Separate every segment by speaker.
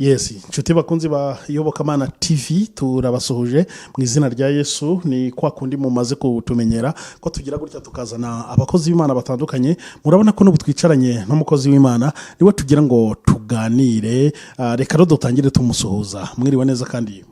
Speaker 1: Yes, inshuti bakunzi ba Iyobokamana TV turabasuhuje mu izina rya Yesu. Ni kwa kundi mumaze kutumenyera ko tugira gutya tukazana abakozi b'Imana batandukanye. Murabona ko n'ubu twicaranye n'umukozi w'Imana niwe tugira ngo tuganire. Reka rero dutangire tumusuhuza. Mwiriwe neza kandi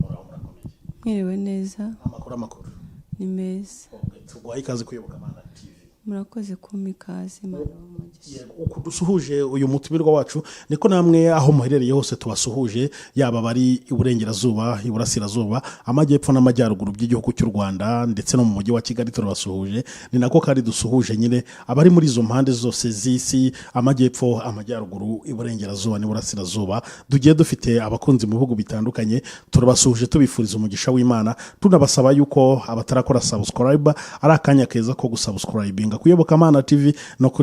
Speaker 2: mwiriwe neza.
Speaker 1: Amakuru
Speaker 2: ni meza.
Speaker 1: Tugwaye ikaze kuyobokamana TV.
Speaker 2: Murakoze kumikaze Imana umugisha.
Speaker 1: Kudusuhuje uyu mutumirwa wacu niko namwe aho muherereye hose tubasuhuje, yaba bari iburengerazuba, iburasirazuba, amajyepfo n'amajyaruguru by'igihugu cy'u Rwanda ndetse no mu mujyi wa Kigali turabasuhuje. Ni nako kandi dusuhuje nyine abari muri izo mpande zose z'isi, amajyepfo, amajyaruguru, iburengerazuba n'iburasirazuba. Dugiye dufite abakunzi mu bihugu bitandukanye, turabasuhuje tubifuriza umugisha w'Imana, tunabasaba yuko abatarakora subscribe ari akanya keza ko gusubscribinga Kuyobokamana TV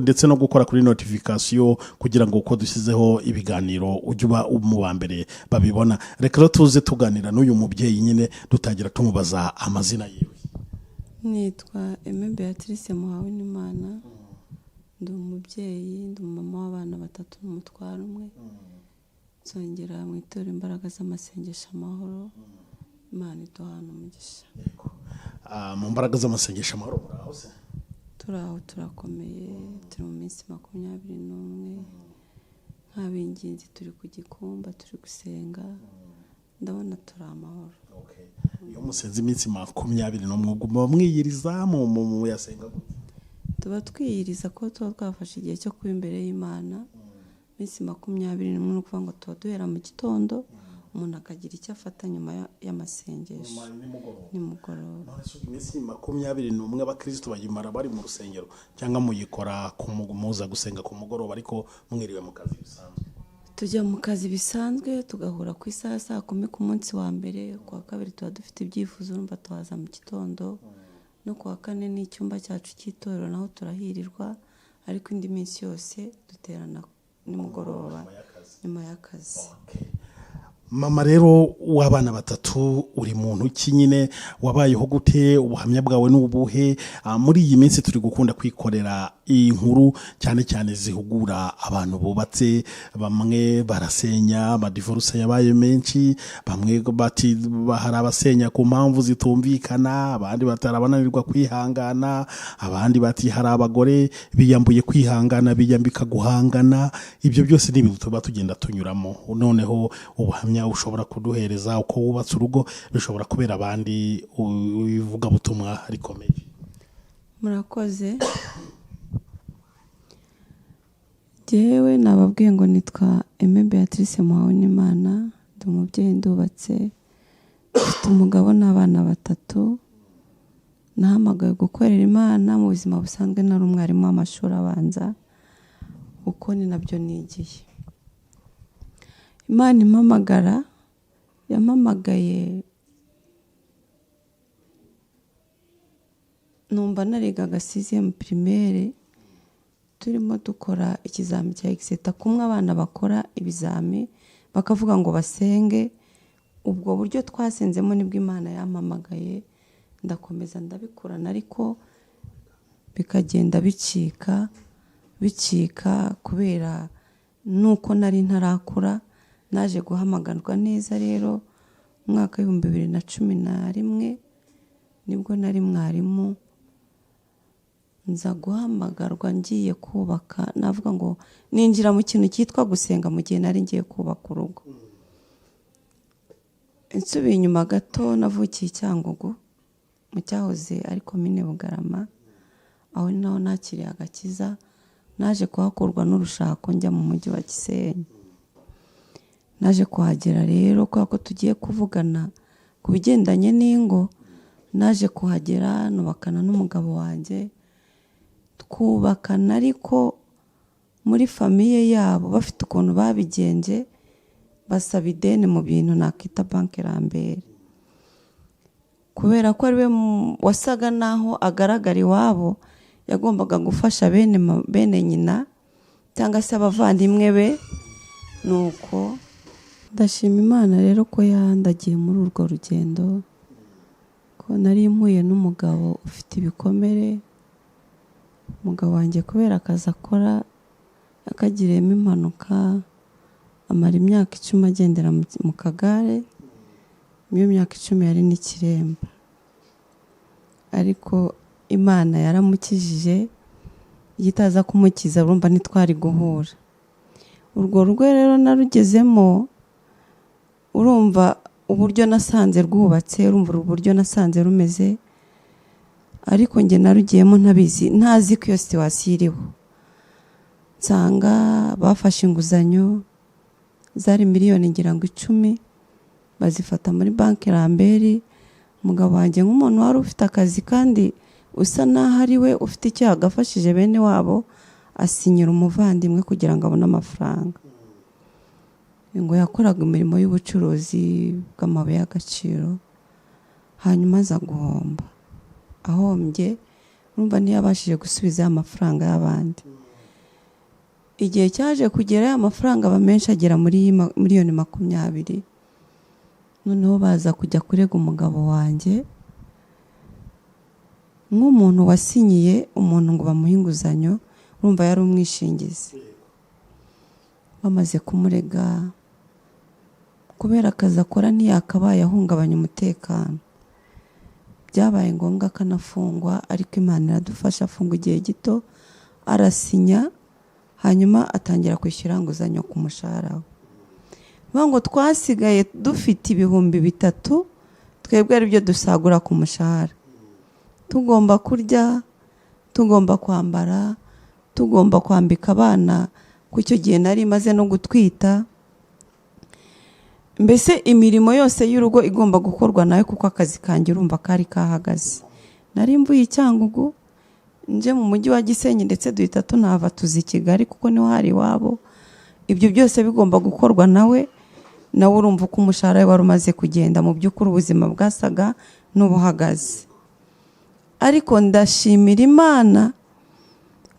Speaker 1: ndetse no gukora kuri notification kugira ngo uko dushyizeho ibiganiro ujye uba mu wa mbere babibona. Reka rero tuze tuganira n'uyu mubyeyi nyine dutagira tumubaza amazina yiwe.
Speaker 2: Nitwa Beatrice muhawe n'Imana. Ndi umubyeyi, ndi mama w'abana batatu n'umutwaro umwe. Nsongera mu itorero imbaraga z'amasengesho amahoro. Imana iduhana umugisha.
Speaker 1: Mu mbaraga z'amasengesho amahoro muraho se?
Speaker 2: Turaho turakomeye, turi mu minsi 21 nk'abinginzi, turi ku gikumba, turi gusenga, ndabona turi amahoro.
Speaker 1: Iyo musenze iminsi 21 mwiyiriza mu yasenga?
Speaker 2: Tuba twiyiriza ko tuba twafashe igihe cyo kuba imbere y'Imana. Minsi 21 no kuvuga ngo tuba duhera mu gitondo, umuntu akagira icyo afata nyuma y'amasengesho nimugoroba.
Speaker 1: Iminsi 21 abakristo bayimara bari mu rusengero cyangwa muyikora kumuza gusenga ku mugoroba ariko mwiriwe mu kazi bisanzwe?
Speaker 2: Tujya mu kazi bisanzwe, tugahura ku isaha 10 ku munsi wa mbere. Ku wa kabiri tuba dufite ibyifuzo, urumva tuhaza mu gitondo, no ku wa kane ni icyumba cyacu cy'itorero naho turahirirwa, ariko indi minsi yose duterana nimugoroba nyuma y'akazi.
Speaker 1: Mama rero w'abana batatu, uri muntu ki nyine, wabayeho gute, ubuhamya bwawe n'ubuhe? Muri iyi minsi turi gukunda kwikorera inkuru cyane cyane zihugura abantu bubatse, bamwe barasenya, amadivorce yabaye menshi, bamwe bati hari abasenya ku mpamvu zitumvikana, abandi batarabananirwa kwihangana, abandi bati hari abagore biyambuye kwihangana biyambika guhangana. Ibyo byose ni ibintu tuba tugenda tunyuramo. Noneho ubuhamya ushobora kuduhereza uko wubatse urugo bishobora kubera abandi uvuga butumwa rikomeye.
Speaker 2: Murakoze. Jewe nababwiye ngo nitwa Beatrice muhawe n'Imana. Ndi umubyeyi, ndubatse, mfite umugabo n'abana batatu. Nahamagaye gukorera Imana mu buzima busanzwe, nari umwarimu w'amashuri abanza, uko ni nabyo nigiye. Imana impamagara, yampamagaye numva narigaga 6e primaire, turimo dukora ikizami cya exeta, kumwe abana bakora ibizami bakavuga ngo basenge. Ubwo buryo twasenzemo nibwo Imana yampamagaye, ndakomeza ndabikurana, ariko bikagenda bicika kubera nuko nari ntarakura. Naje guhamagarwa neza rero mwaka 2011 nibwo nari mwarimu, nza guhamagarwa ngiye kubaka. Navuga ngo ninjira mu kintu cyitwa gusenga mu gihe nari ngiye kubaka urugo. Nsubiye inyuma gato, navukiye Cyangugu mu cyahoze ari komine Bugarama, aho naho nakiriye agakiza. Naje kuhakurwa n'urushako njya mu mujyi wa Gisenyi. Naje kuhagera rero ko tugiye kuvugana ku bigendanye n'ingo. Naje kuhagera nubakana n'umugabo wanjye, twubakana ariko muri famiye yabo bafite ukuntu babigenje, basaba ideni mu bintu nakita banke rambere, kubera ko ariwe wasaga naho agaragara iwabo, yagombaga gufasha bene nyina cyangwa se abavandimwe be. Nuko ndashima Imana rero ko yandagiye muri urwo rugendo, ko nari mpuye n'umugabo ufite ibikomere. Umugabo wanjye kubera akazi akora yakagiriyemo impanuka, amara imyaka 10 agendera mu kagare. Iyo myaka 10 yari n'ikiremba, ariko Imana yaramukijije. Yitaza kumukiza urumva ntitwari guhura. Urwo rwe rero narugezemo, urumva uburyo nasanze rwubatse, urumva uburyo nasanze rumeze, ariko nge narugiyemo ntazi ko iyo situation iriho. Nsanga bafashe inguzanyo zari miliyoni ngira ngo 10, bazifata muri banki Ramberi. Umugabo wanjye nk'umuntu wari ufite akazi kandi usa naho ari we ufite icyo agafashije bene wabo, asinyira umuvandimwe kugira ngo abone amafaranga. Ngo yakoraga imirimo y'ubucuruzi bw'amabuye y'agaciro, hanyuma aza guhomba. Ahombye urumva ntiyabashije gusubiza amafaranga y'abandi. Igihe cyaje kugera amafaranga aba menshi, agera muri miliyoni 20. Noneho baza kujya kurega umugabo wanjye nk'umuntu wasinyiye umuntu ngo bamuhe inguzanyo, urumva yari umwishingizi. Bamaze kumurega kubera akazi akora ntiyakabaye ahungabanya umutekano, byabaye ngombwa akanafungwa, ariko Imana iradufasha. Afungwa igihe gito, arasinya, hanyuma atangira kwishyura inguzanyo ku mushahara we. Ngo twasigaye dufite 3,000 twebwe ari byo dusagura ku mushahara. Tugomba kurya, tugomba kwambara, tugomba kwambika abana, ku cyo gihe nari maze no gutwita. Mbese imirimo yose y'urugo igomba gukorwa nawe, kuko akazi kanjye urumva kari kahagaze. Nari mvuye Cyangugu nje mu mujyi wa Gisenyi, ndetse duhita tunava tuzi Kigali kuko niho hari wabo. Ibyo byose bigomba gukorwa nawe urumva uko umushahara wari umaze kugenda. Mu by'ukuri ubuzima bwasaga n'ubuhagaze, ariko ndashimira Imana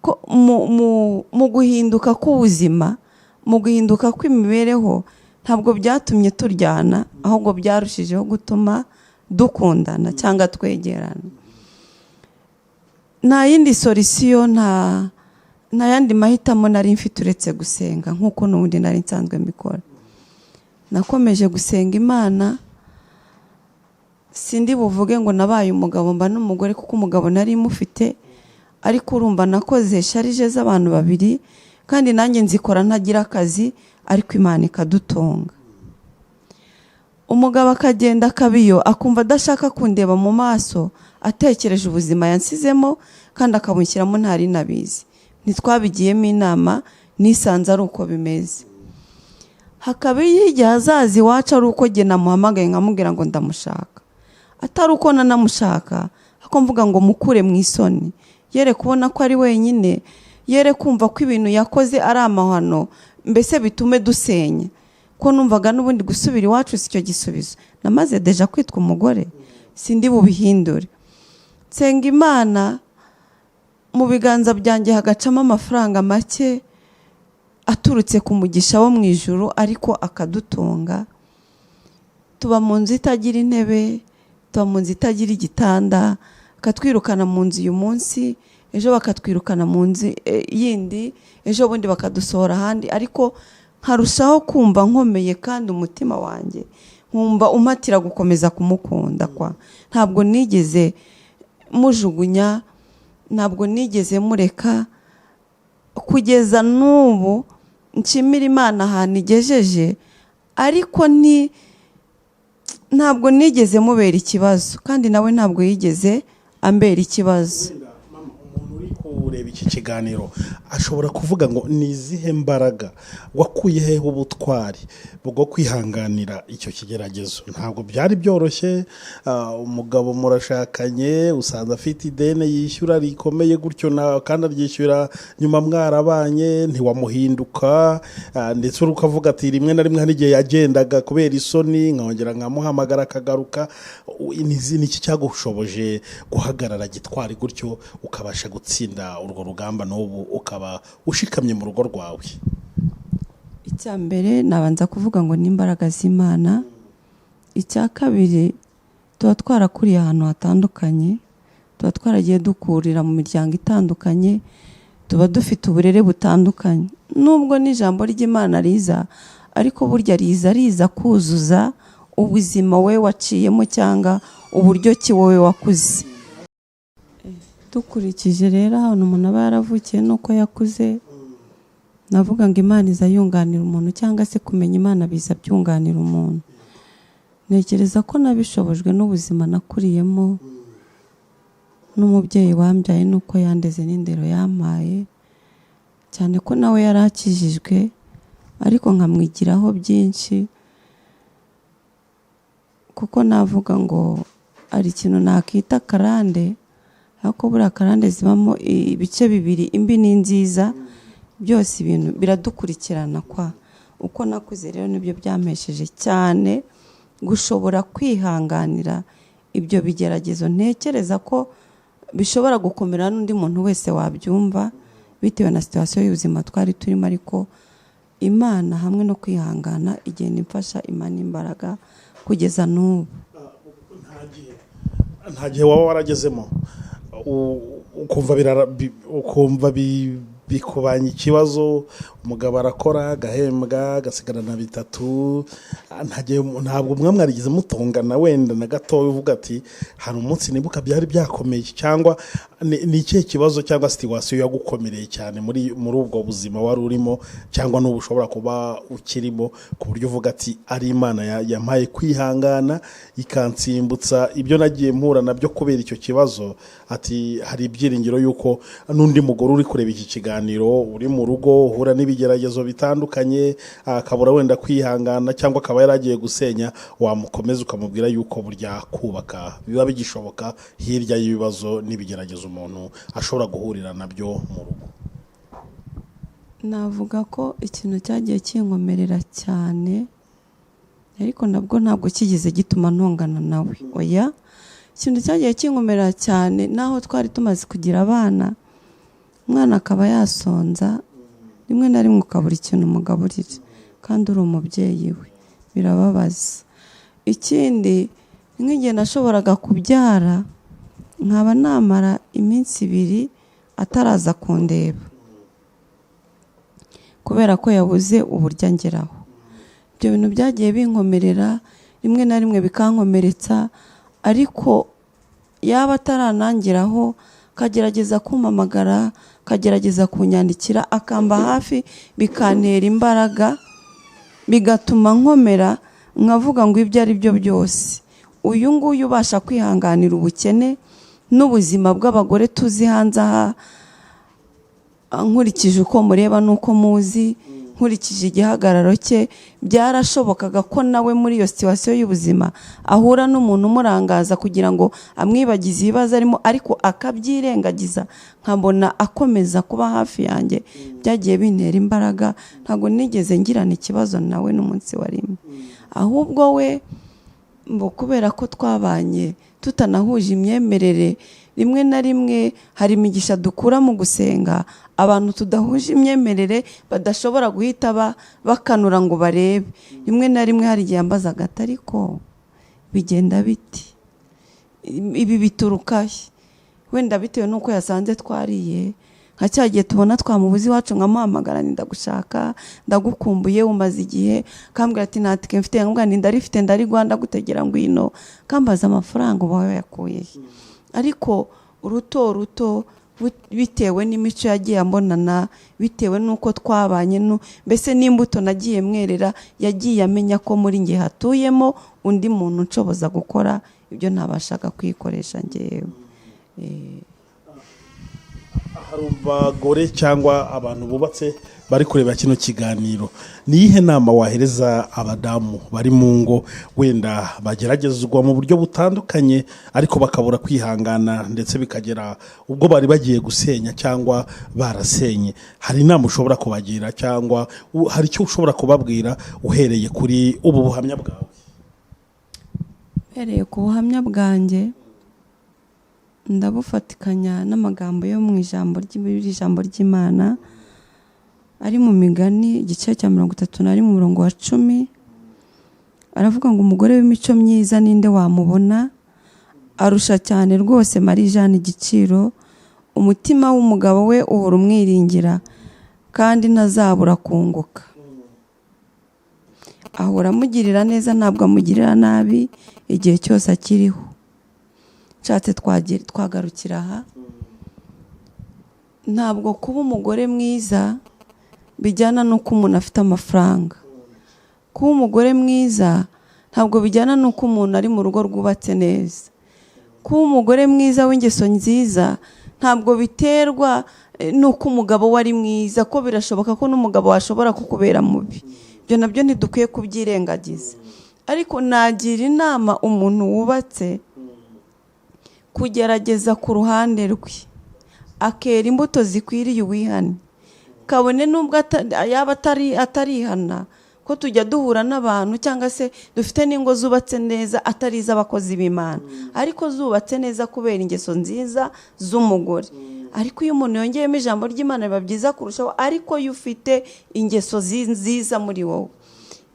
Speaker 2: ko mu guhinduka k'ubuzima, mu guhinduka kw'imibereho, ntabwo byatumye turyana, ahubwo byarushijeho gutuma dukundana cyangwa twegerana. Nta yindi solution, nta yandi mahitamo nari mfite uretse gusenga, nk'uko n'ubundi nari nsanzwe mbikora. Nakomeje gusenga Imana. Sindi buvuge ngo nabaye umugabo mba n'umugore, kuko umugabo nari mufite, ariko urumva nakoze sharije z'abantu 2, kandi nanjye nzikora ntagira akazi, ariko Imana ikadutunga. Umugabo akagenda akabiyo, akumva adashaka kundeba mu maso, atekereje ubuzima yansizemo, kandi akabunshyiramo ntari nabizi. Ntitwabigiyemo inama, nisanze ari uko bimeze. Hakaba igihe hazaza iwacu ari uko jye namuhamagaye nkamubwira ngo ndamushaka, atari uko nanamushaka, ako mvuga ngo mukure mu isoni, yere kubona ko ari wenyine, yere kumva ko ibintu yakoze ari amahano, mbese bitume dusenya. Ko numvaga n'ubundi gusubira iwacu si cyo gisubizo, namaze deja kwitwa umugore, sindi bubihindure. Nsenga Imana, mu biganza byanjye hagacamo amafaranga make aturutse ku mugisha wo mu ijuru, ariko akadutunga. Tuba mu nzu itagira intebe, tuba mu nzu itagira igitanda, akatwirukana mu nzu uyu munsi, ejo bakatwirukana mu nzu yindi, ejo bundi bakadusohora ahandi, ariko nkarushaho kumva nkomeye, kandi umutima wanjye nkumva umatira gukomeza kumukunda. Ntabwo nigeze mujugunya, ntabwo nigeze mureka, kugeza n'ubu nshimira Imana ahantu igejeje, ariko ntabwo nigeze mubera ikibazo, kandi nawe ntabwo yigeze ambera ikibazo.
Speaker 1: Umuntu uri kureba iki kiganiro ashobora kuvuga ngo ni izihe mbaraga wakuye he ubutwari bwo kwihanganira icyo kigeragezo? Ntabwo byari byoroshye. Umugabo murashakanye, usanze afite ideni yishyura rikomeye gutyo, kandi aryishyura nyuma mwarabanye, ntiwamuhinduka, ndetse ukavuga ati rimwe na rimwe hari igihe yagendaga kubera isoni, nkongera nkamuhamagara akagaruka. Ni iki cyagushoboje guhagarara gitwari gutyo ukabasha gutsinda urwo rugamba, n'ubu ukaba ushikamye mu rugo rwawe?
Speaker 2: Icya mbere nabanza kuvuga ngo n'imbaraga z'Imana. Icya kabiri, tuba twarakuriye ahantu hatandukanye, tuba twaragiye dukurira mu miryango itandukanye, tuba dufite uburere butandukanye. Nubwo n'ijambo ry'Imana riza, ariko burya riza kuzuza ubuzima we waciyemo cyangwa uburyo ki wowe wakuze. Dukurikije rero ahantu umuntu aba yaravukiye nuko yakuze, navuga ngo Imana iza yunganira umuntu cyangwa se kumenya Imana biza byunganira umuntu. Ntekereza ko nabishobojwe n'ubuzima nakuriyemo, n'umubyeyi wambyaye nuko yandeze n'indero yampaye, cyane ko nawe yarakijijwe ariko nkamwigiraho byinshi, kuko navuga ngo ari ikintu nakita karande, ariko buriya karande zibamo ibice bibiri, imbi n'inziza, byose ibintu biradukurikirana kwa. Uko nakuze rero nibyo byampesheje cyane gushobora kwihanganira ibyo bigeragezo. Ntekereza ko bishobora gukomera n'undi muntu wese wabyumva bitewe na situation y'ubuzima twari turimo, ariko Imana hamwe no kwihangana igenda imfasha, Imana imbaraga kugeza n'ubu.
Speaker 1: Nta gihe waba waragezemo ukumva bikubanya ikibazo, umugabo arakora agahembwa agasigarana bitatu, ntabwo umwe mwarigize mutongana wenda na gatoya uvuga ati hari umunsi nibuka byari byakomeye, cyangwa ni ikihe kibazo cyangwa situation yagukomereye cyane muri ubwo buzima wari urimo, cyangwa n'ubu ushobora kuba ukirimo, ku buryo uvuga ati ari Imana yampaye kwihangana ikansimbutsa ibyo nagiye mpura nabyo kubera icyo kibazo, ati hari ibyiringiro yuko n'undi mugore uri kureba iki kiganiro uri mu rugo uhura n'ibigeragezo bitandukanye, akabura wenda kwihangana cyangwa akaba yaragiye gusenya, wamukomeza ukamubwira yuko burya kubaka biba bigishoboka hirya y'ibibazo n'ibigeragezo umuntu ashobora guhurira nabyo mu rugo.
Speaker 2: Navuga ko ikintu cyagiye kinkomerera cyane, ariko ntabwo kigeze gituma ntongana nawe, oya. Ikintu cyagiye kinkomerera cyane naho twari tumaze kugira abana, umwana akaba yasonza, rimwe na rimwe ukabura ikintu umugaburira kandi uri umubyeyi we, birababaza. Ikindi nk'igihe nashoboraga kubyara nkaba namara iminsi 2 ataraza kundeba kubera ko yabuze uburyo ngeraho. Ibyo bintu byagiye binkomerera, rimwe na rimwe bikankomeretsa, ariko yaba ataranangiraho kagerageza kumpamagara, kagerageza kunyandikira, akamba hafi, bikantera imbaraga, bigatuma nkomera, nkavuga ngo ibyo ari byo byose uyu nguyu ubasha kwihanganira ubukene n'ubuzima bw'abagore tuzi hanze aha, nkurikije uko mureba n'uko muzi, nkurikije igihagararo cye, byarashobokaga ko nawe muri iyo situation y'ubuzima ahura n'umuntu umurangaza kugira ngo amwibagize ibibazo arimo, ariko akabyirengagiza, nkabona akomeza kuba hafi yanjye. Byagiye bintera imbaraga, ntabwo nigeze ngirana ikibazo nawe n'umunsi wa rimwe, ahubwo we kubera ko twabanye tutanahuje imyemerere, rimwe na rimwe hari imigisha dukura mu gusenga, abantu tudahuje imyemerere badashobora guhita bakanura ngo barebe. Rimwe na rimwe hari igihe ambazaga ati ariko bigenda biti, ibi bituruka he? Wenda bitewe n'uko yasanze twariye, nka cyagiye tubona twamubuze iwacu, nkamuhamagara ndagushaka, ndagukumbuye, umaze igihe, kambwira ati natike mfite, nkamubwira ndarifite, ndarigwa, ndagutegera ngwino, kambaza amafaranga uba yakuye he? Ariko ruto bitewe n'imico yagiye ambonana, bitewe n'uko twabanye, mbese n'imbuto nagiye mwerera, yagiye amenya ko muri nge hatuyemo undi muntu nshoboza gukora ibyo ntabashaga kwikoresha ngewe.
Speaker 1: Hari abagore cyangwa abantu bubatse bari kureba kino kiganiro, ni iyihe nama wahereza abadamu bari mu ngo wenda bageragezwa mu buryo butandukanye ariko bakabura kwihangana ndetse bikagera ubwo bari bagiye gusenya cyangwa barasenye? Hari inama ushobora kubagira cyangwa hari icyo ushobora kubabwira uhereye kuri ubu buhamya bwawe?
Speaker 2: Uhereye ku buhamya bwanjye, ndabufatikanya n'amagambo yo mu ijambo ry'Imana ari mu Migani igice cya 31 umurongo wa 10, aravuga ngo umugore w'imico myiza ninde wamubona, arusha cyane rwose Marijane igiciro, umutima w'umugabo we uhora umwiringira kandi ntazabura kunguka. ahora amugirira neza, ntabwo amugirira nabi igihe cyose akiriho. Nshatse twagarukira aha. Ntabwo kuba umugore mwiza bijyana n'uko umuntu afite amafaranga. Kuba umugore mwiza ntabwo bijyana n'uko umuntu ari mu rugo rwubatse neza. Kuba umugore mwiza w'ingeso nziza ntabwo biterwa n'uko umugabo we ari mwiza, ko birashoboka ko n'umugabo washobora kukubera mubi. Ibyo nabyo ntidukwiye kubyirengagiza. Ariko nagira inama umuntu wubatse kugerageza ku ruhande rwe, akera imbuto zikwiriye uwihane. Kabone nubwo yaba atarihana, ko tujya duhura n'abantu cyangwa se dufite n'ingo zubatse neza atari iz'abakozi b'Imana, ariko zubatse neza kubera ingeso nziza z'umugore. Ariko iyo umuntu yongeyemo ijambo ry'Imana biba byiza kurushaho. Ariko iyo ufite ingeso nziza muri wowe,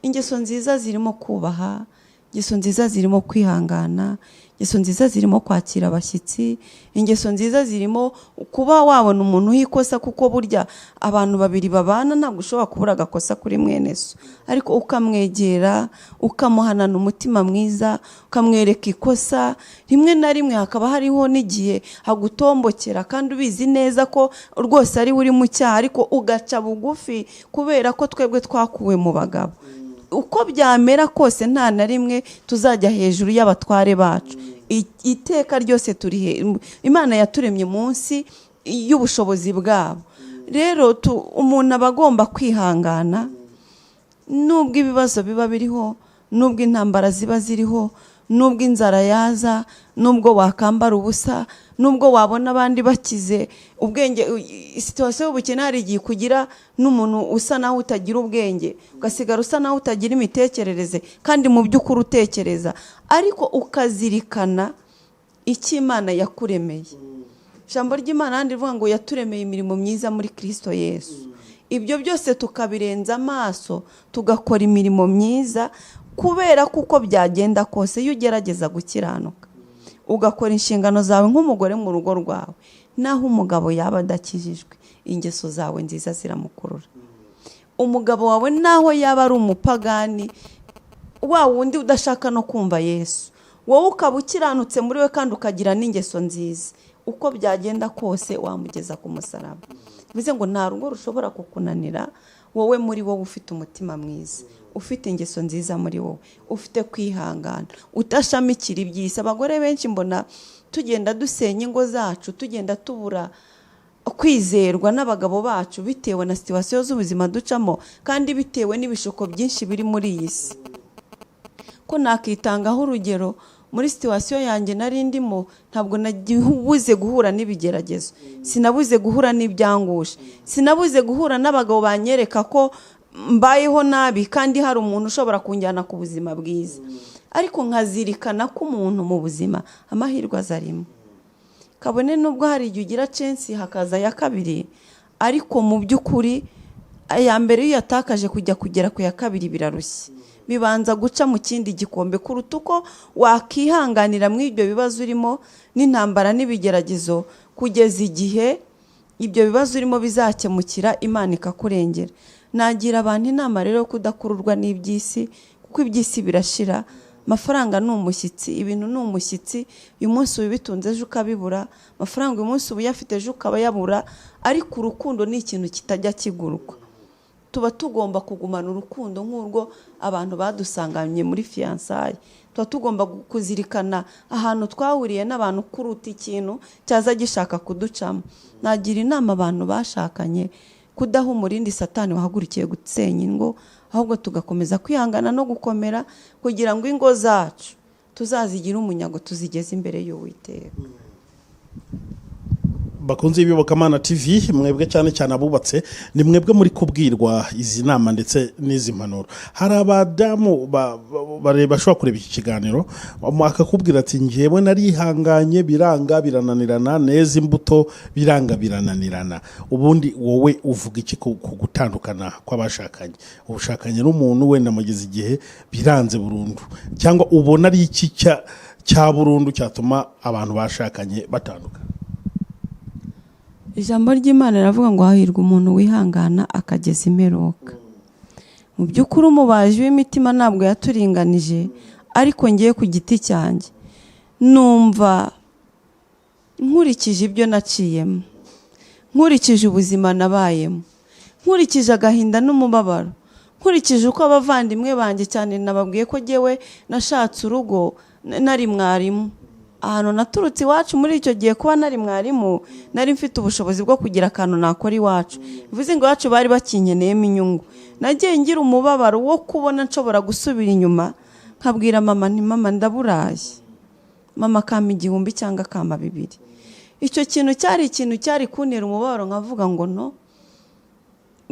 Speaker 2: ingeso nziza zirimo kubaha, ingeso nziza zirimo kwihangana, ingeso nziza zirimo kwakira abashyitsi, ingeso nziza zirimo kuba wabona umuntu uhikosa, kuko burya abantu babiri babana ntabwo ushobora kubura agakosa kuri mwene so, ariko ukamwegera, ukamuhanana umutima mwiza, ukamwereka ikosa. Rimwe na rimwe hakaba hariho n'igihe hagutombokera kandi ubizi neza ko rwose ari uri mu cyaha, ariko ugaca bugufi kubera ko twebwe twakuwe mu bagabo. Uko byamera kose nta na rimwe tuzajya hejuru y'abatware bacu. Iteka ryose Imana yaturemye munsi y'ubushobozi bwabo. Rero umuntu aba agomba kwihangana nubwo ibibazo biba biriho, nubwo intambara ziba ziriho, nubwo inzara yaza, nubwo wakambara ubusa, nubwo wabona abandi bakize ubwenge. Situation y'ubukene hari igihe kugira n'umuntu usa naho utagira ubwenge, ugasigara usa naho utagira imitekerereze, kandi mu by'ukuri utekereza, ariko ukazirikana icyo Imana yakuremeye. Ijambo ry'Imana kandi rivuga ngo yaturemeye imirimo myiza muri Kristo Yesu. Ibyo byose tukabirenza amaso, tugakora imirimo myiza, kubera kuko byagenda kose iyo ugerageza gukiranuka, ugakora inshingano zawe nk'umugore mu rugo rwawe, naho umugabo yaba adakijijwe, ingeso zawe nziza ziramukurura. Umugabo wawe naho yaba ari umupagani, wa wundi udashaka no kumva Yesu, wowe ukaba ukiranutse muri we kandi ukagira n'ingeso nziza, uko byagenda kose wamugeza ku musaraba. Bivuze ngo nta rugo rushobora kukunanira wowe muri wowe ufite umutima mwiza, ufite ingeso nziza muri wowe, ufite kwihangana, utashamikira iby'isi. Abagore benshi mbona tugenda dusenya ingo zacu, tugenda tubura kwizerwa n'abagabo bacu bitewe na situation z'ubuzima ducamo, kandi bitewe n'ibishuko byinshi biri muri iyi si. Ko nakitangaho urugero, muri situation yanjye nari ndimo, ntabwo nagihubuze guhura n'ibigeragezo, sinabuze guhura n'ibyangusha, sinabuze guhura n'abagabo banyereka ko mbayeho nabi kandi hari umuntu ushobora kunjyana ku buzima bwiza. Ariko nkazirikana ko umuntu mu buzima amahirwe azarimo. Kabone nubwo hari igihe ugira chance hakaza ya kabiri, ariko mu by'ukuri aya mbere iyo yatakaje kugera ku ya kabiri birarushye, bibanza guca mu kindi gikombe, kuruta uko wakihanganira mu ibyo bibazo urimo n'intambara n'ibigeragezo, kugeza igihe ibyo bibazo urimo bizakemukira, Imana ikakurengera. Nagira abantu inama rero yo kudakururwa n'iby'isi, kuko iby'isi birashira. Amafaranga ni umushyitsi, ibintu ni umushyitsi. Uyu munsi ubitunze ejo ukabibura, amafaranga uyu munsi uyafite ejo ukaba yabura. Ariko urukundo ni ikintu kitajya kigurwa. Tuba tugomba kugumana urukundo nk'urwo abantu badusanganye muri fiançailles. Tuba tugomba kuzirikana ahantu twahuriye n'abantu kuruta ikintu cyaza gishaka kuducamo. Nagira inama abantu bashakanye kudaha umurindi Satani wahagurukiye gusenya ingo, ahubwo tugakomeza kwihangana no gukomera, kugira ngo ingo zacu tuzazigira umunyago, tuzigeze imbere y'Uwiteka.
Speaker 1: Bakunze ibibokamana TV, mwebwe cyane cyane abubatse, ni mwebwe muri kubwirwa izi nama ndetse n'izi mpanuro. Hari abadamu bareba shobora kureba iki kiganiro, akakubwira ati ngewe narihanganye biranga birananirana, neza imbuto biranga birananirana. Ubundi wowe uvuga iki ku gutandukana kw'abashakanye? Ubushakanye n'umuntu wenda mugeze igihe biranze burundu, cyangwa ubona ari iki cya burundu cyatuma abantu bashakanye batandukana?
Speaker 2: Ijambo ry'Imana riravuga ngo hahirwa umuntu wihangana akageza imperuka. mu by'ukuri umubaji w'imitima ntabwo yaturinganije, ariko ngiye ku giti cyanjye numva nkurikije ibyo naciyemo, nkurikije ubuzima nabayemo, nkurikije agahinda n'umubabaro, nkurikije uko abavandimwe banjye cyane nababwiye ko jyewe nashatse urugo nari mwarimu. Ahantu naturutse iwacu muri icyo gihe kuba nari mwarimu, nari mfite ubushobozi bwo kugira akantu nakora iwacu. Bivuze ngo iwacu bari bakinyeneyemo inyungu. Nagiye ngira umubabaro wo kubona nshobora gusubira inyuma, nkabwira mama nti mama ndaburaye. Mama kama 1000 cyangwa kama 2. Icyo kintu cyari kuntera umubabaro, nkavuga ngo no,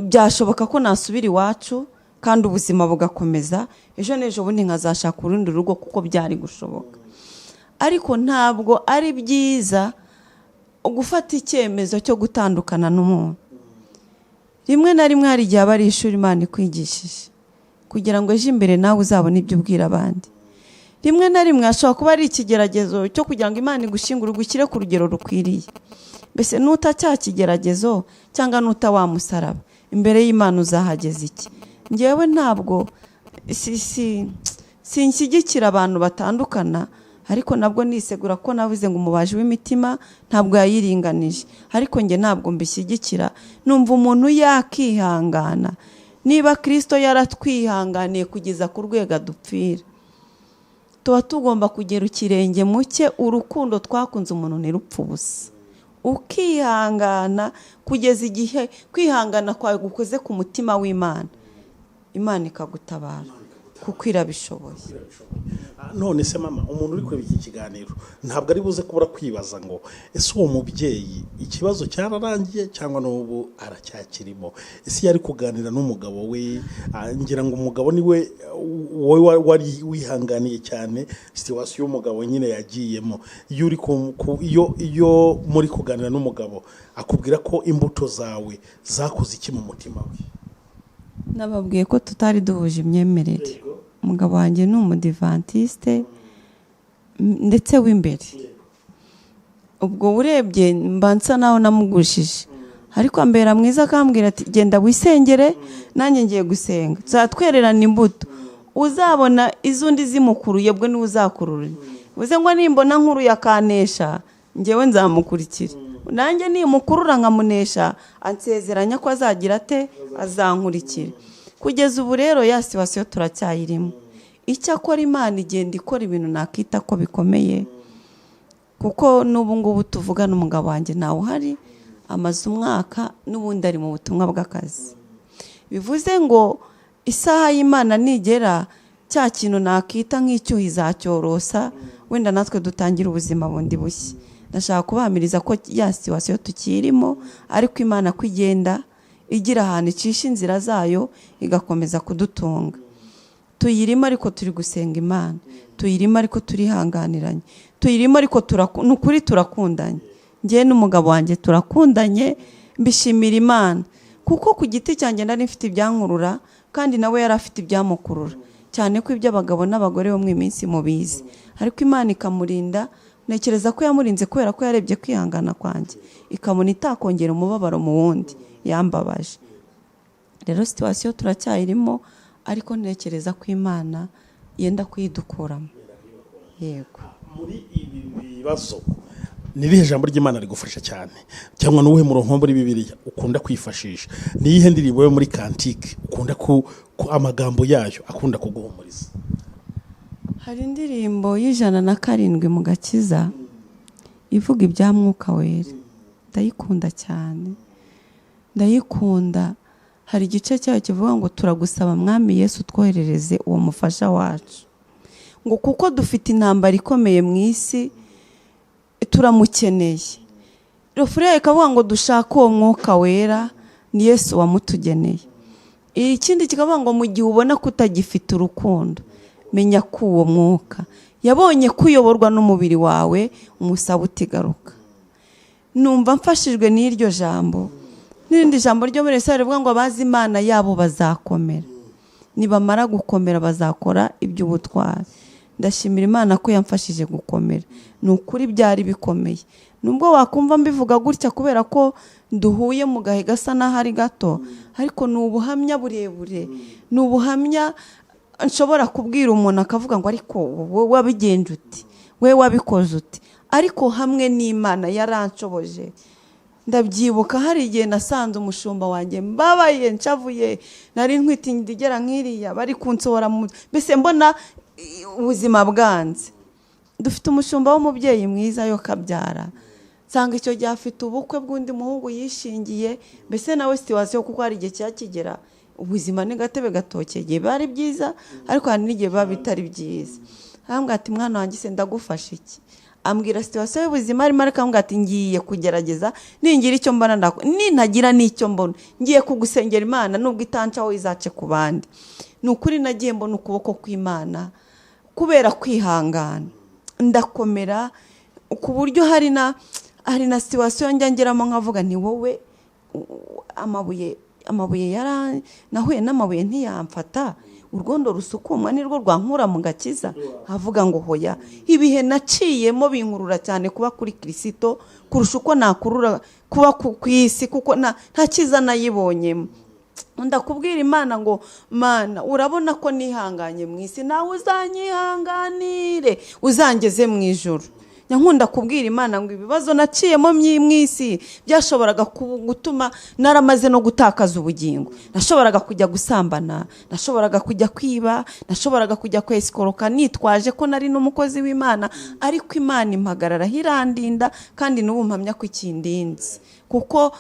Speaker 2: byashoboka ko nasubira iwacu kandi ubuzima bugakomeza, ejo n'ejo bundi nkazashaka urundi rugo kuko byari gushoboka. Ariko ntabwo ari byiza gufata icyemezo cyo gutandukana n'umuntu. Rimwe na rimwe hari igihe aba ari ishuri Imana ikwigishije kugira ngo ejo imbere nawe uzabone ibyo ubwira abandi. Rimwe na rimwe ashobora kuba ari ikigeragezo cyo kugira ngo Imana igushingure ugushyire ku rugero rukwiriye. Mbese nuta cya kigeragezo cyangwa nuta wa musaraba, imbere y'Imana uzahageza iki? Ngewe ntabwo sinshyigikira abantu batandukana, ariko nabwo nisegura ko navuze ngo umubaji w'imitima ntabwo yayiringanije, ariko nge ntabwo mbishyigikira. Numva umuntu yakihangana, niba Kristo yaratwihanganiye kugeza ku rwego adupfira, tuba tugomba kugera ikirenge muke. Urukundo twakunze umuntu ntirupfe ubusa, ukihangana kugeza igihe kwihangana kwawe gukoze ku mutima w'Imana, Imana ikagutabara kuko irabishoboye.
Speaker 1: None se mama, umuntu uri kureba iki kiganiro ntabwo ari buze kubura kwibaza ngo ese uwo mubyeyi ikibazo cyararangiye cyangwa n'ubu aracyakirimo? Ese yari kuganira n'umugabo we? Ngira ngo umugabo niwe wowe wari wihanganiye cyane situation y'umugabo nyine yagiyemo. Iyo muri kuganira n'umugabo akubwira ko imbuto zawe zakoze iki mu mutima we?
Speaker 2: Nababwiye ko tutari duhuje imyemerere. Umugabo wanjye ni umudivantiste ndetse w'imbere. Ubwo urebye mbansa naho namugushije, ariko ambera mwiza akambwira ati genda wisengere nanjye ngiye gusenga, zatwererana imbuto, uzabona izundi zimukuruye bwo ni uzakurura. Uze ngo nimbona nkuru yakanesha ngewe nzamukurikira, nanjye nimukurura nkamunesha ansezeranya ko azagira ate azankurikira. Kugeza ubu rero ya situation turacyayirimo. Icyo akora Imana igenda ikora ibintu nakita ko bikomeye, kuko n'ubu ngubu tuvugana umugabo wanjye nawe uhari amaze umwaka n'ubundi ari mu butumwa bw'akazi. Bivuze ngo isaha y'Imana nigera cya kintu nakita nk'icyuhi zacyorosa, wenda natwe dutangira ubuzima bundi bushya. Ndashaka kubahamiriza ko ya situation tukirimo, ariko Imana kwigenda igira ahantu icisha inzira zayo igakomeza kudutunga. Tuyirimo ariko turi gusenga Imana, tuyirimo ariko turihanganiranye, tuyirimo ariko nukuri turakundanye. Ngiye n'umugabo wanjye turakundanye, mbishimira Imana kuko ku giti cyanjye nari mfite ibyankurura kandi nawe yari afite ibyamukurura, cyane ko iby'abagabo n'abagore bo mu iminsi mubizi. Ariko Imana ikamurinda, nekereza ko yamurinze kubera ko yarebye kwihangana kwanjye, ikamuna itakongera umubabaro mu wundi yambabaje. Rero situation turacyayirimo, ariko nekereza ko Imana yenda kuyidukuramo. Yego.
Speaker 1: Muri ibi bibazo nirihe jambo ry'Imana rigufasha cyane, cyangwa n'uwe murongo muri Bibiliya ukunda kwifashisha? Niyihe ndirimbo yo muri kantike ukunda ku amagambo yayo akunda kuguhumuriza?
Speaker 2: Hari indirimbo y'107 mu Gakiza ivuga ibya Mwuka Wera, ndayikunda cyane, ndayikunda. Hari igice cyayo kivuga ngo turagusaba Mwami Yesu twoherereze uwo mufasha wacu, ngo kuko dufite intambara ikomeye mu isi turamukeneye. Rofure ikavuga ngo dushaka uwo Mwuka Wera, ni Yesu wamutugeneye. Ikindi kikavuga ngo mu gihe ubona kutagifite urukundo, menya ko uwo mwuka yabonye kuyoborwa n'umubiri wawe, umusaba utigaruka. Numva mfashijwe n'iryo jambo. N'irindi jambo ryo muri Yesaya rivuga ngo abazi Imana yabo bazakomera, nibamara gukomera bazakora iby'ubutwari. Ndashimira Imana ko yamfashije gukomera. Ni ukuri byari bikomeye, nubwo wakumva mbivuga gutya kubera ko duhuye mu gahe gasa n'ahari gato, ariko ni ubuhamya burebure, ni ubuhamya nshobora kubwira umuntu akavuga ngo ariko wowe wabigenje uti, wowe wabikoze uti, ariko hamwe n'Imana yaranshoboje. Ndabyibuka hari igihe nasanze umushumba wanjye mbabaye nshavuye, nari ntwite indigera nk'iriya, bari kunsohora mbese mbona ubuzima bwanze. Dufite umushumba w'umubyeyi mwiza yo kabyara, nsanga icyo gihe afite ubukwe bw'undi muhungu yishingiye, mbese nawe situwasiyo kuko hari igihe cyakigera ubuzima ni gatebe gatokeye, bari byiza ariko hari n'igihe biba bitari byiza. Arambwira ati mwana wanjye se ndagufasha iki? Ambwira situwasiyo y'ubuzima arimo, ariko ambwira ati ngiye kugerageza, ningira icyo mbona nintagira n'icyo mbona ngiye kugusengera Imana nubwo itancaho izace ku bandi. Ni ukuri nagiye mbona ukuboko kw'Imana kubera kwihangana, ndakomera ku buryo hari na situwasiyo njya ngeramo nkavuga nti wowe amabuye nahuye n'amabuye ntiyamfata, urwondo rusukumwa nirwo rwankura mu gakiza. Havuga ngo hoya, ibihe naciyemo binkurura cyane kuba kuri Kristo kurusha uko nakurura kuba ku isi, kuko nta kiza nayibonyemo. Ndakubwira Imana ngo Mana, urabona ko nihanganye mu isi, nawe uzanyihanganire uzangeze mu ijuru. Nkunda kubwira Imana ngo ibibazo naciyemo mu isi byashoboraga gutuma naramaze no gutakaza ubugingo. Nashoboraga kujya gusambana, nashoboraga kujya kwiba, nashoboraga kujya kwesikoroka nitwaje ko nari n'umukozi w'Imana, ariko Imana impagarara hirandinda, kandi n'ubu mpamya ko ikindinze. Kuko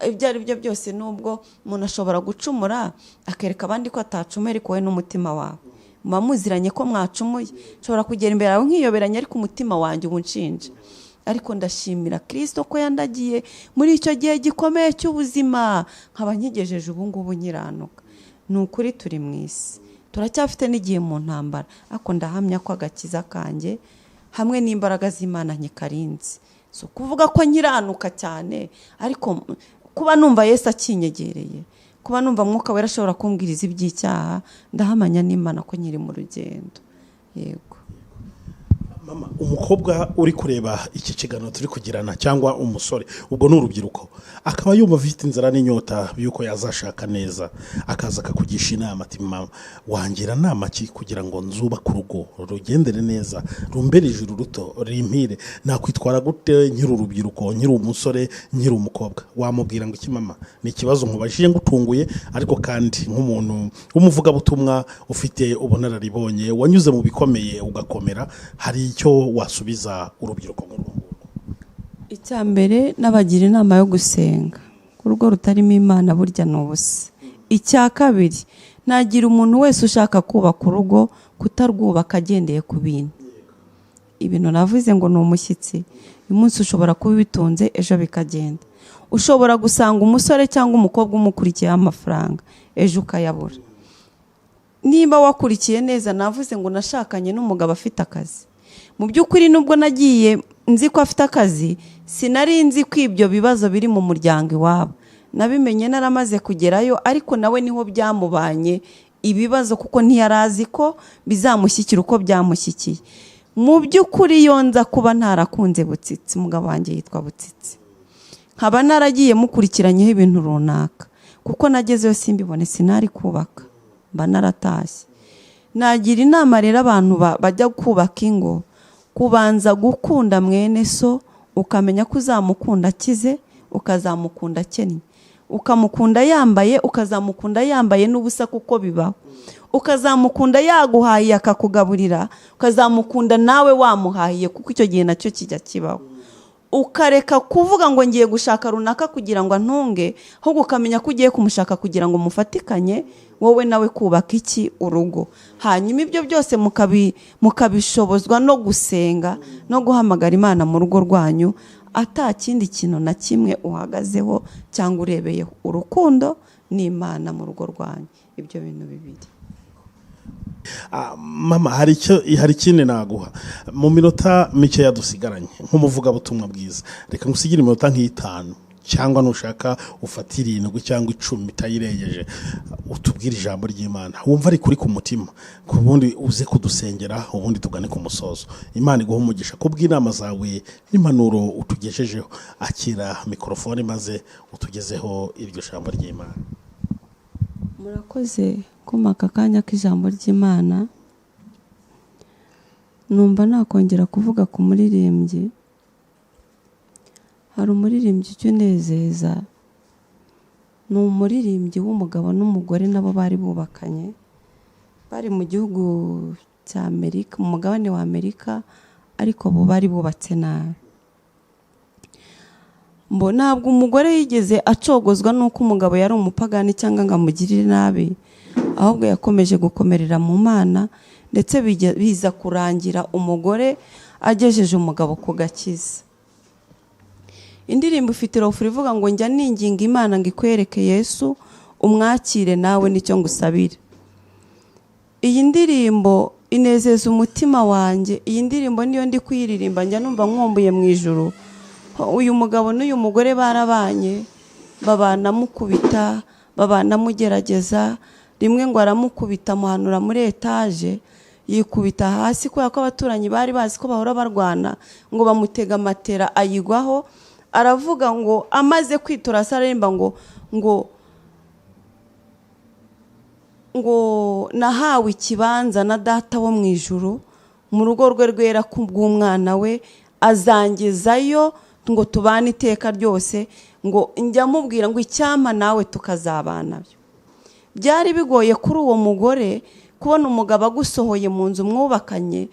Speaker 2: ibyo ari byo byose, nubwo umuntu ashobora gucumura akereka abandi ko atacumura, ariko we n'umutima wawe muziranye ko mwacumuye. Nshobora kugera imbere yawe nkiyoberanya, ariko umutima wanjye ubu nshinja. Ariko ndashimira Kristo ko yandagiye muri icyo gihe gikomeye cy'ubuzima, nkaba nkigejeje ubu ngubu nkiranuka. Ni ukuri turi mu isi, turacyafite n'igihe mu ntambara, ariko ndahamya ko agakiza kanjye hamwe n'imbaraga z'Imana nkikarinze. So kuvuga ko nkiranuka cyane, ariko kuba numva Yesu akinyegereye, kuba numva Mwuka Wera ashobora kumbwiriza iby'icyaha, ndahamanya n'Imana ko nyiri mu rugendo. Yego
Speaker 1: mama, umukobwa uri kureba iki kiganiro turi kugirana, cyangwa umusore, ubwo ni urubyiruko, akaba yumva afite inzara n'inyota yuko yazashaka neza, akaza akakugisha inama ati mama, wangira nama ki kugira ngo nzubake urugo rugendere neza, rumbere ijuru ruto rimpire, nakwitwara gute nkiri urubyiruko, nkiri umusore, nkiri umukobwa? Wamubwira ngo iki mama? Ni ikibazo nkubajije ngutunguye, ariko kandi nk'umuntu w'umuvugabutumwa ufite ubunararibonye, wanyuze mu bikomeye ugakomera, hari icyo wasubiza urubyiruko nk'urwo?
Speaker 2: Icya mbere, nabagira inama yo gusenga. Urugo rutarimo Imana burya ni ubusa. Icya kabiri, nagira umuntu wese ushaka kubaka urugo kutarwubaka agendeye ku bintu. Ibintu navuze ngo ni umushyitsi, uyu munsi ushobora kuba bitunze, ejo bikagenda. Ushobora gusanga umusore cyangwa umukobwa umukurikiyeho amafaranga, ejo ukayabura. Niba wakurikiye neza, navuze ngo nashakanye n'umugabo afite akazi. Mu by'ukuri nubwo nagiye nzi ko afite akazi, sinari nzi ko ibyo bibazo biri mu muryango iwabo. Nabimenye naramaze kugerayo, ariko nawe niho byamubanye ibibazo, kuko ntiyarazi ko bizamushyikira uko byamushyikiye. Mu by'ukuri yonza kuba ntarakunze Butsitsi, umugabo wanjye yitwa Butsitsi, nkaba naragiye mukurikiranyeho ibintu runaka, kuko nagezeyo simbibone, sinari kubaka, mba naratashye. Nagira inama rero abantu bajya kubaka ingo, kubanza gukunda mwene so, ukamenya ko uzamukunda akize, ukazamukunda akennye, ukamukunda yambaye, ukazamukunda yambaye n'ubusa kuko bibaho, ukazamukunda yaguhaye akakugaburira, ukazamukunda nawe wamuhaye kuko icyo gihe nacyo kijya kibaho. Ukareka kuvuga ngo ngiye gushaka runaka kugira ngo antunge, ahubwo ukamenya ko ugiye kumushaka kugira ngo mufatikanye wowe nawe kubaka iki? Urugo. Hanyuma ibyo byose mukabishobozwa no gusenga no guhamagara Imana mu rugo rwanyu, atakindi kintu na kimwe uhagazeho cyangwa urebeyeho, urukundo n'Imana mu rugo rwanyu. Ibyo bintu bibiri.
Speaker 1: Mama, hari ikindi naguha mu minota mike yadusigaranye nk'umuvugabutumwa bwiza. Reka ngusigire iminota nk'itanu cyangwa nushaka ufata 7 cyangwa 10 itayirengeje utubwire ijambo ry'Imana wumva ari kuri ku mutima ku bundi uze kudusengera ubundi tugane ku musozo. Imana iguha umugisha kubw'inama zawe n'impanuro utugejejeho. Akira mikrofone maze utugezeho iryo jambo ry'Imana.
Speaker 2: Murakoze kumaka kanya k'ijambo ry'Imana. Numva nakongera kuvuga ku muririmbyi. Hari umuririmbyi cyunezeza, ni umuririmbyi w'umugabo n'umugore nabo bari bubakanye, bari mu gihugu cya Amerika, mu mugabane wa Amerika, ariko bo bari bubatse nabi. Ntabwo umugore yigeze acogozwa nuko umugabo yari umupagani cyangwa ngo amugirire nabi, ahubwo yakomeje gukomerera mu Mana, ndetse biza kurangira umugore agejeje umugabo ku gakiza. Indirimbo ifite rofu rivuga ngo njya ninginga Imana ngo ikwereke Yesu umwakire nawe nicyo ngusabira. Iyi ndirimbo inezeza umutima wanjye. Iyi ndirimbo niyo ndi kuyiririmba njya numva nkumbuye mu ijuru. Uyu mugabo n'uyu mugore barabanye, babana mukubita, babana mugerageza. Rimwe ngo aramukubita muhanura muri etaje, yikubita hasi kubera ko abaturanyi bari bazi ko bahora barwana, ngo bamutega matera ayigwaho. Aravuga ngo amaze kwitura saremba ngo nahawe ikibanza na data wo mu ijuru mu rugo rwe rwera kubw'umwana we, azangezayo ngo tubane iteka ryose, ngo njya mubwira ngo icyama nawe tukazabana byo. Byari bigoye kuri uwo mugore kubona umugabo agusohoye mu nzu mwubakanye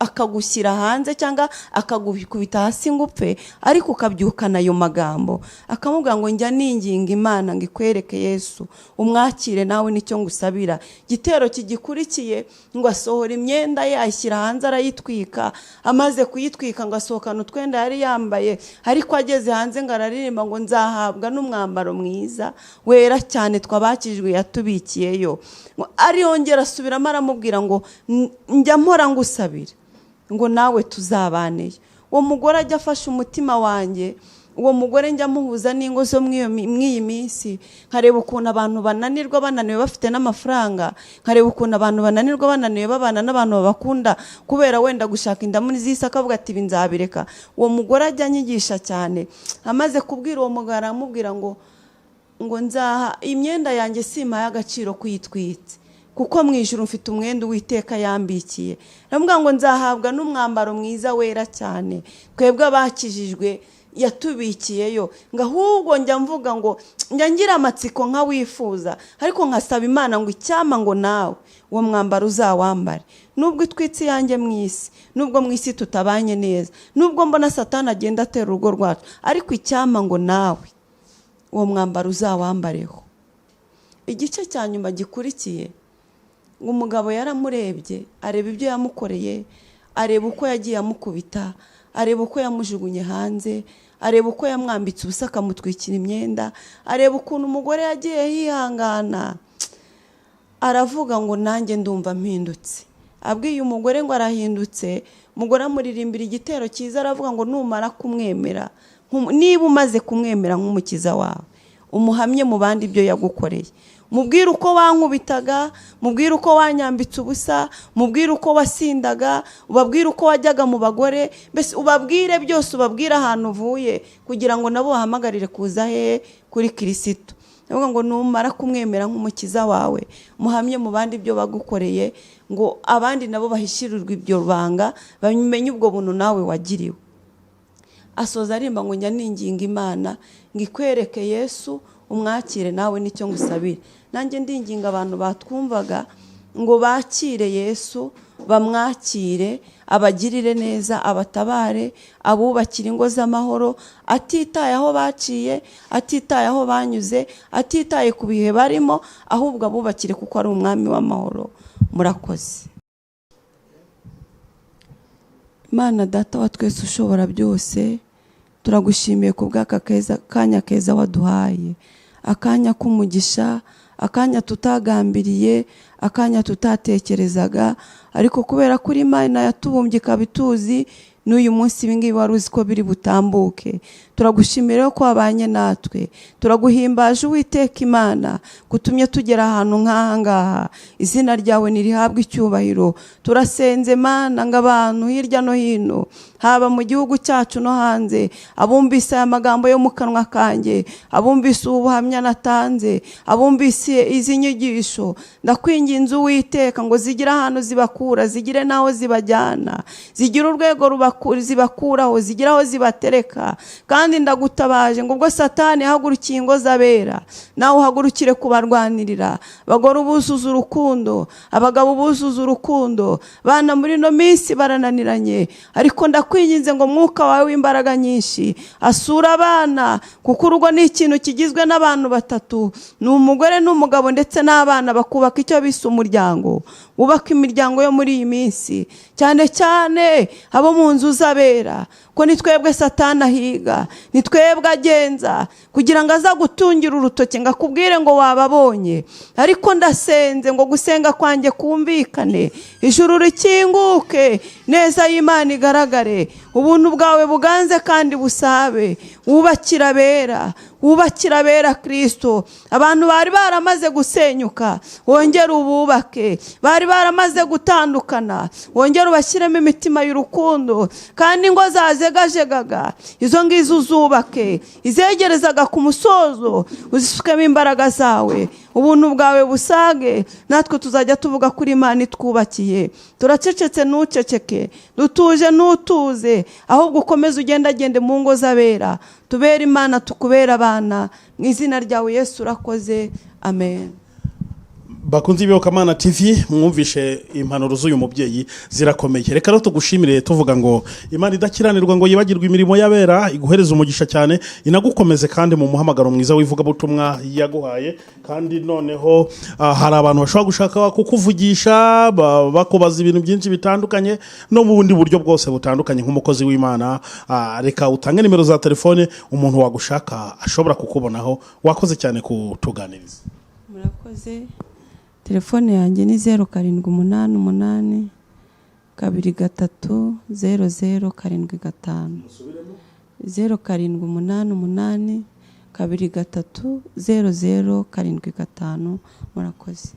Speaker 2: akagushyira hanze cyangwa akagukubita hasi ngo upfe, ariko ukabyukana ayo magambo akamubwira ngo njya ninginga Imana ngo ikwereke Yesu umwakire nawe nicyo ngusabira. Igitero kigikurikiye ngo asohora imyenda ye ayishyira hanze arayitwika, amaze kuyitwika ngo asohokana utwenda yari yambaye, ariko ageze hanze ngo araririmba ngo nzahabwa n'umwambaro mwiza wera cyane twabakijwe yatubikiyeyo. Ariyongera asubiramo aramubwira ngo njya mpora ngusabira ngo nawe tuzabaneye. Uwo mugore ajya afasha umutima wanjye. Uwo mugore njya muhuza n'ingo zo mw'iyi minsi, nkareba ukuntu abantu bananirwa bananiwe bafite n'amafaranga, nkareba ukuntu abantu bananirwa bananiwe babana n'abantu babakunda kubera wenda gushaka indamu nziza, akavuga ati binzabireka. Uwo mugore ajya anyigisha cyane. Amaze kubwira uwo mugabo aramubwira ngo nzaha imyenda yanjye simaye agaciro kuyitwitse, kuko mu ijuru mfite umwenda Uwiteka yambikiye. Aravuga ngo nzahabwa n'umwambaro mwiza wera cyane twebwe abakijijwe yatubikiyeyo. Ngo ahubwo njya mvuga ngo njya ngira amatsiko nka wifuza, ariko nkasaba Imana ngo icyama ngo nawe uwo mwambaro uzawambare, nubwo itwitse yanjye mu isi, nubwo mu isi tutabanye neza, nubwo mbona Satani agenda atera urugo rwacu, ariko icyama ngo nawe uwo mwambaro uzawambareho. Igice cya nyuma gikurikiye, umugabo yaramurebye, areba ibyo yamukoreye, areba uko yagiye amukubita, areba uko yamujugunye hanze, areba uko yamwambitse ubusa akamutwikira imyenda, areba ukuntu umugore yagiye yihangana. Aravuga ngo nanjye ndumva mpindutse. Abwiye umugore ngo arahindutse. Umugore amuririmbira igitero cyiza, aravuga ngo numara kumwemera, niba umaze kumwemera nk'umukiza wawe, umuhamye mu bandi ibyo yagukoreye. Mubwire uko wankubitaga, mubwire uko wanyambitse ubusa, mubwire uko wasindaga, ubabwire uko wajyaga mu bagore, mbese ubabwire byose, ubabwire ahantu uvuye kugira ngo nabo bahamagarire kuza he kuri Kristo. Ndavuga ngo numara kumwemera nk'umukiza wawe, muhamye mu bandi ibyo bagukoreye, ngo abandi nabo bahishirirwe ibyo banga, bamenye ubwo buntu nawe wagiriwe. Asoza arimba ngo njya ninginga Imana ngo ikwereke Yesu umwakire nawe nicyo ngusabira. Nanjye ndinginga abantu batwumvaga ngo bakire Yesu, bamwakire, abagirire neza, abatabare, abubakira ingo z'amahoro, atitaye aho baciye, atitaye aho banyuze, atitaye ku bihe barimo, ahubwo abubakire kuko ari umwami w'amahoro. Murakoze. Mana data wa twese ushobora byose, turagushimiye ku bw'aka kanya keza waduhaye, akanya k'umugisha, akanya tutagambiriye, akanya tutatekerezaga, ariko kubera kuri Imana yatubumbye ikabituzi, n'uyu munsi ibingibi wari uzi ko biri butambuke. turagushimira ko wabanye natwe, turaguhimbaje Uwiteka Imana gutumye tugera ahantu nk'aha ngaha. Izina ryawe nirihabwe icyubahiro. Turasenze Mana ngo abantu hirya no hino, haba mu gihugu cyacu no hanze, abumvise aya magambo yo mu kanwa kanjye, abumvise ubuhamya natanze, abumvise izi nyigisho, ndakwinginze Uwiteka ngo zigire ahantu zibakura, zigire naho zibajyana, zigire urwego zibakuraho, zigire aho zibatereka. Kandi ndagutabaje ngo ubwo Satani yahagurukiye ingo z'abera, nawe uhagurukire kubarwanirira. Abagore ubuzuza urukundo, abagabo ubuzuza urukundo. Bana muri no minsi barananiranye, ariko ndakwinginze ngo mwuka wawe w'imbaraga nyinshi asura abana, kuko urugo ni ikintu kigizwe n'abantu batatu, ni umugore n'umugabo ndetse n'abana, bakubaka icyo bise umuryango. Wubaka imiryango yo muri iyi minsi, cyane cyane abo mu nzu z'abera, ko ni twebwe Satani ahiga, ni twebwe agenza kugira ngo aza gutungira urutoki ngo akubwire ngo wababonye. Ariko ndasenze ngo gusenga kwanjye kumvikane, ijuru rikinguke, neza y'Imana igaragare, ubuntu bwawe buganze kandi busabe. Wubakira abera, wubakira abera Kristo. Abantu bari baramaze gusenyuka, wongere ububake. Bari baramaze gutandukana, wongere ubashyiremo imitima y'urukundo. Kandi ingo zazegajegaga, izo ngizo uzubake, izegerezaga ku musozo uzisukemo imbaraga zawe, ubuntu bwawe busage. Natwe tuzajya tuvuga kuri Imana itwubakiye. Turacecetse ntuceceke, dutuje ntutuze, ahubwo ukomeze ugendagende mu ngo z'abera. Tubere Imana, tukubera abana, mu izina ryawe Yesu urakoze, amen.
Speaker 1: Bakunzi b'Iyobokamana TV, mwumvishe impanuro z'uyu mubyeyi zirakomeye. Reka rero tugushimire tuvuga ngo Imana idakiranirwa ngo yibagirwe imirimo y'abera, iguhereze umugisha cyane, inagukomeze kandi mu muhamagaro mwiza wivuga butumwa yaguhaye. Kandi noneho hari abantu bashobora gushaka kukuvugisha, bakubaza ibintu byinshi bitandukanye no mu bundi buryo bwose butandukanye nk'umukozi w'Imana. Reka utange nimero za telefone umuntu wagushaka ashobora kukubonaho. Wakoze cyane kutuganiriza.
Speaker 2: Murakoze. Telefone yanjye ni 0788 23 0075. 0788 23 0075. Murakoze.